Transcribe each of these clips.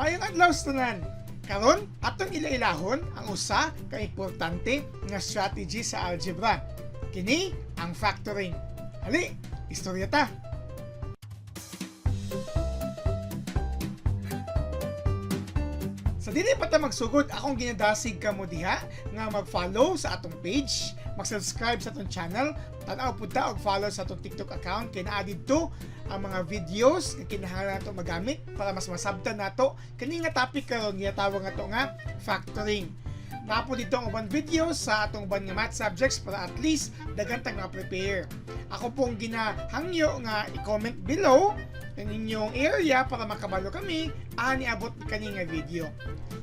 Maayong adlaw tanan. Karon atong ilailahon ang usa ka importante nga strategy sa algebra. Kini ang factoring. Ali, istorya ta. Sa dili pa ta magsugod, akong ginadasig kamo diha nga mag-follow sa atong page, mag-subscribe sa atong channel, tan-aw pud ta og follow sa atong TikTok account kay naa didto ang mga videos nga kinahanglan nato magamit para mas masabtan nato kini nga topic karon gitawag nato nga factoring. Napo dito ang uban videos sa atong uban nga math subjects para at least daghan tag ma-prepare. Ako pong ginahangyo nga i-comment below ang inyong area para makabalo kami ani abot kani nga video.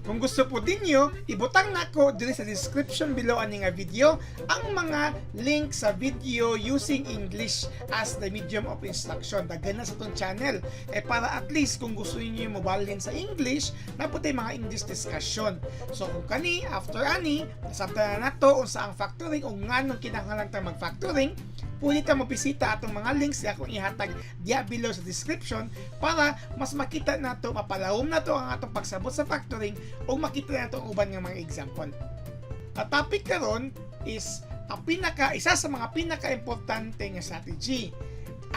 Kung gusto po dinyo, ibutang nako diri sa description below ani nga video ang mga link sa video using English as the medium of instruction. Daghan na sa tong channel para at least kung gusto niyo mobalin sa English, naputay mga English discussion. So kung kani after ani, nasabtan na nato unsa ang factoring o nganong kinahanglan ta mag-factoring, pwede ta mabisita atong mga links na akong ihatag diya below sa description para mas makita nato, mapalawom nato ang atong pagsabot sa factoring o makita nato ang uban nga mga example. Ang topic karon is ang isa sa mga pinaka-importante nga strategy,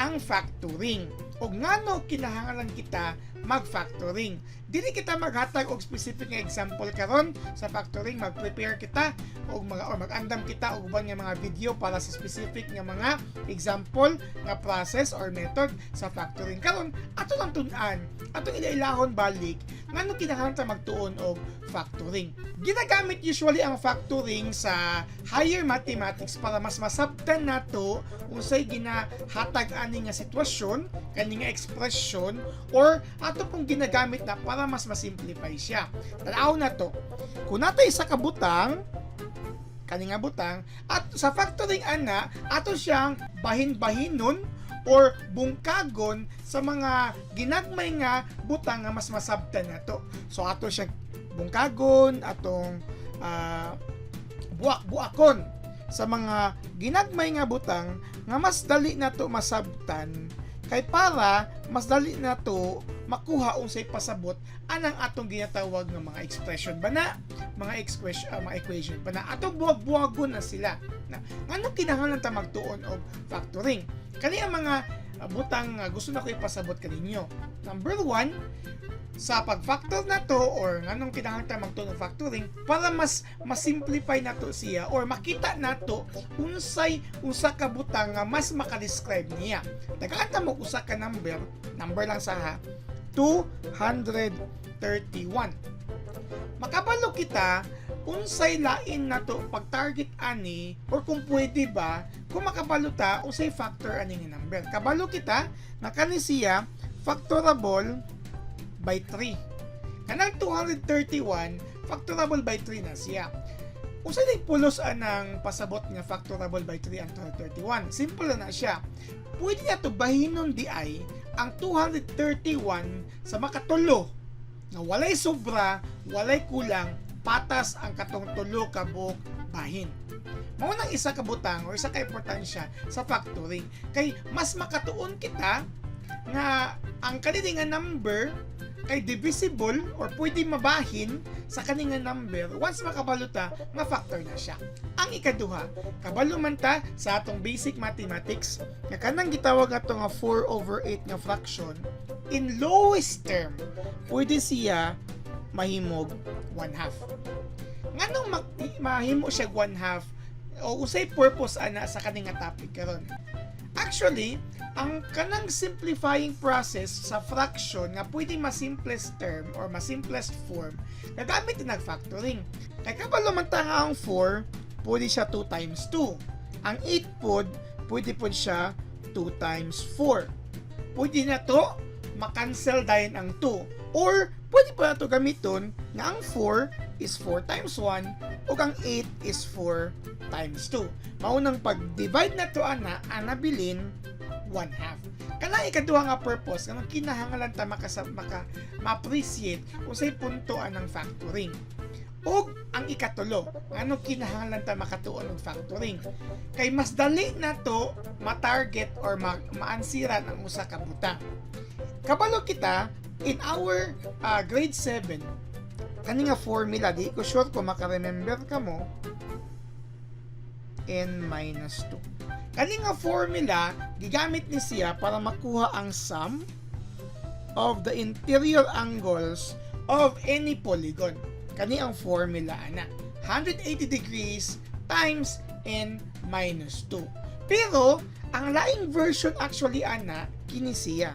ang factoring. O ngano kinahanglan kita mag-factoring. Dili kita maghatag og specific nga example karon sa factoring, mag-prepare kita og mag-andam kita og uban nga mga video para sa specific nga mga example nga process or method sa factoring. Karon ato lang tun-an, atong ilailahon balik ngano kinahanglan ta magtuon og factoring. Ginagamit usually ang factoring sa higher mathematics para mas masabtan nato unsay ginahatag ani nga sitwasyon, kani nga expression, or ato pong ginagamit na para mas masimplify siya. Tanaw na to. Kung nato isa ka butang, kani nga butang, at sa factoring ana, ato siyang bahin-bahinon or bungkagon sa mga ginagmay nga butang nga mas masabtan nato. So ato siyang bungkagon, atong buak-buakon sa mga ginagmay nga butang nga mas dali nato masabtan kay para mas dali nato makuha unsay pasabot anang atong ginatawag nga mga expression bana, mga equation bana, atong buwag-buwagon na sila. Ngano kinahanglan ta magtuon og factoring? Kani ang mga butang gusto na ko ipasabot kaninyo. Number 1, sa pag-factor na to or nganong kinahanglan ta magtuon og factoring para mas masimplify nato siya or makita nato usa ka butang nga mas maka-describe niya. Dagaan ta mo usa ka number lang sa 231. Makabalo kita unsay lain nato pag-target ani or kung pwede ba kung makabalo ta unsay factor ani nga number. Kabalo kita na kani siya factorable by 3. Kanang 231 factorable by 3 na siya. Unsay day pulos anang pasabot nga factorable by 3 ang 231? Simple na siya. Pwede nato bahinon di ay ang 231 sa makatulo na walay sobra, walay kulang, patas ang katong tulo ka buok bahin. Mao nang isa ka butang o isa ka importansya sa factoring kay mas makatuon kita nga ang kanini nga number kay divisible or pwede mabahin sa kani nga number once makabaluta nga factor na siya. Ang ikaduha, kabalo man ta sa atong basic mathematics nga kanang gitawag ato nga 4/8 nga fraction, in lowest term pwede siya mahimog 1/2. Nganong mahimo siya 1/2 o usay purpose ana sa kani nga topic karon? Actually, ang kanang simplifying process sa fraction nga pwedeng mas-simplest term or mas-simplest form nagamit din nag-factoring. Kaya kabalo man ta nga ang 4, pwede siya 2 times 2. Ang 8 pod, pwede pod siya 2 times 4. Pwede na to makancel dahil ang 2. Or, pwede pa na to gamiton na ang 4 is 4 times 1 o ang 8 is 4 times 2. Maunang pag-divide na to ana bilin 1/2. Kanang ikaduha nga purpose nga kinahanglan ta ma-appreciate unsay punto anang factoring. Og ang ikatulo, ano kinahanglan ta makatuon og factoring? Kay mas dali na to ma-target or ma-ansiran ang usa ka butang. Kabalo kita in our grade 7, kani nga formula, di ko sure kung makaremember ka mo, n minus 2. Kani nga formula, gigamit ni siya para makuha ang sum of the interior angles of any polygon. Kani ang formula, ana. 180 degrees times n minus 2. Pero, ang laing version actually, ana, kini siya.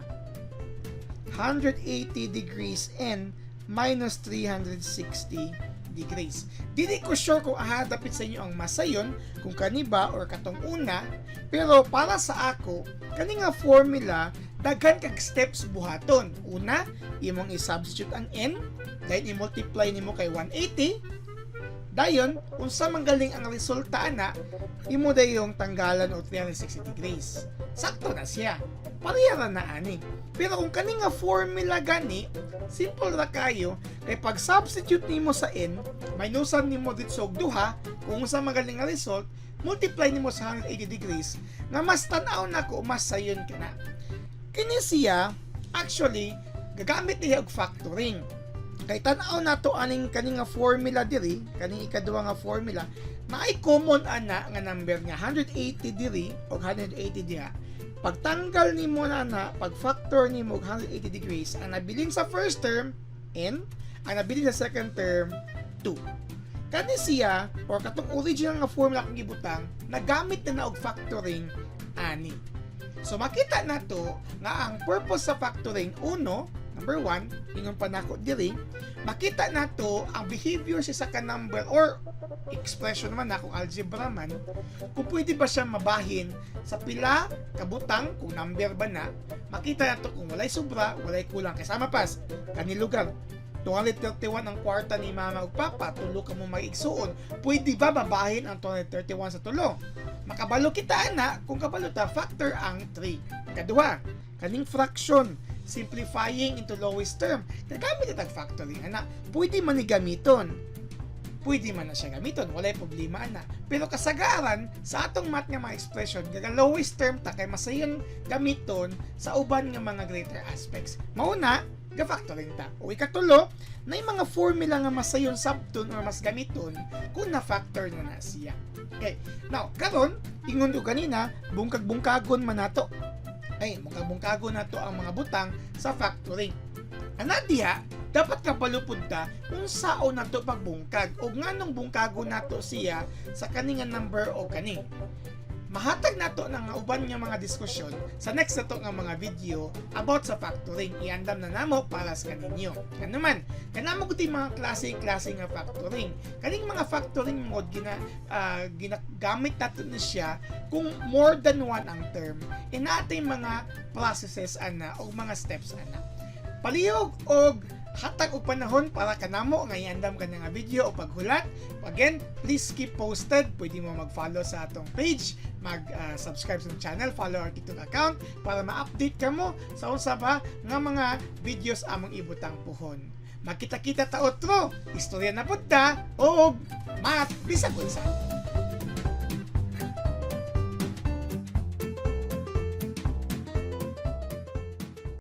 180 degrees n minus 360 degrees. Dili ko sure kung ahadapit sa inyo ang masayon, kung kani ba or katong una, pero para sa ako, kani nga formula, daghan kag steps buhaton. Una, imong i-substitute ang n, dahil i-multiply nimo kay 180, dayon, unsa manggaling ang resulta ana, imo dayong tanggalan o 360 degrees. Sakto na siya. Parehara na ani. Pero kung kani nga formula gani, simple ra kayo, kay pag substitute nimo sa n, minusan nimo dito og duha, kung unsa magaling nga result, multiply nimo sa 180 degrees, nga mas tan-aw nako mas sayon ka na. Kini siya, actually, gagamit niya og factoring. Kay tan-aw nato aning kani nga formula diri, kaning ikaduha nga formula, naay common ana nga number nga 180 diri o 180 diha. Pagtanggal nimo na pag factor nimo 180 degrees, ang nabiling sa first term n, ang nabiling sa second term 2. Kani siya or katong original nga formula kang gibutang, nagamit na og factoring ani. So makita nato nga ang purpose sa factoring, uno, number 1, ingon pa nako diri, makita nato ang behavior sa ka number or expression naman na kung algebra man, kung pwede ba siya mabahin sa pila kabutang, kung number ba na, makita nato kung walay sobra, walay kulang. Kasama pas, kanilugar, 231 ang kwarta ni mama ug papa, tulo ka mo mag-igsuon, pwede ba mabahin ang 231 sa tulo? Makabalo kita na, kung kabalo ta, factor ang 3. Kaduha, kaning fraction, simplifying into lowest term, nagamit itag factoring, ana, pwede man ni gamiton. Pwede man na siya gamiton, walay problema na. Pero kasagaran, sa atong math nga mga expression, gaga lowest term ta, kay masayon gamiton sa uban nga mga greater aspects. Mauna, ga-factoring ta. O ikatulo, na yung mga formula nga masayon sabton or mas gamiton kung na-factor na siya. Okay, now, karon ingon ko kanina, bungkag-bungkagon man nato. Ay, bungkag-bungkagon nato ang mga butang sa factoring. Ana diha, dapat kapalupod ta kung sao nato pagbungkag o nganong bungkago nato siya sa kaninga number o kaning. Mahatag nato ng uban nga mga diskusyon sa next nato nga mga video about sa factoring. Iandam na namo para sa kaninyo. Ano man, kanamo gud mga klase nga factoring. Kaning mga factoring mode ginagamit nato ni siya kung more than one ang term. Inatay mga processes ana o mga steps ana. Palihog og hatag og panahon para kanamo nga iandam ka nga video o paghulat. Again, please keep posted. Pwede mo mag-follow sa atong page, mag-subscribe sa channel, follow our TikTok account para ma-update ka mo sa unsa ba nga mga videos among ibutang puhon. Makita-kita ta otro, istorya na pud ta og math bisag unsa.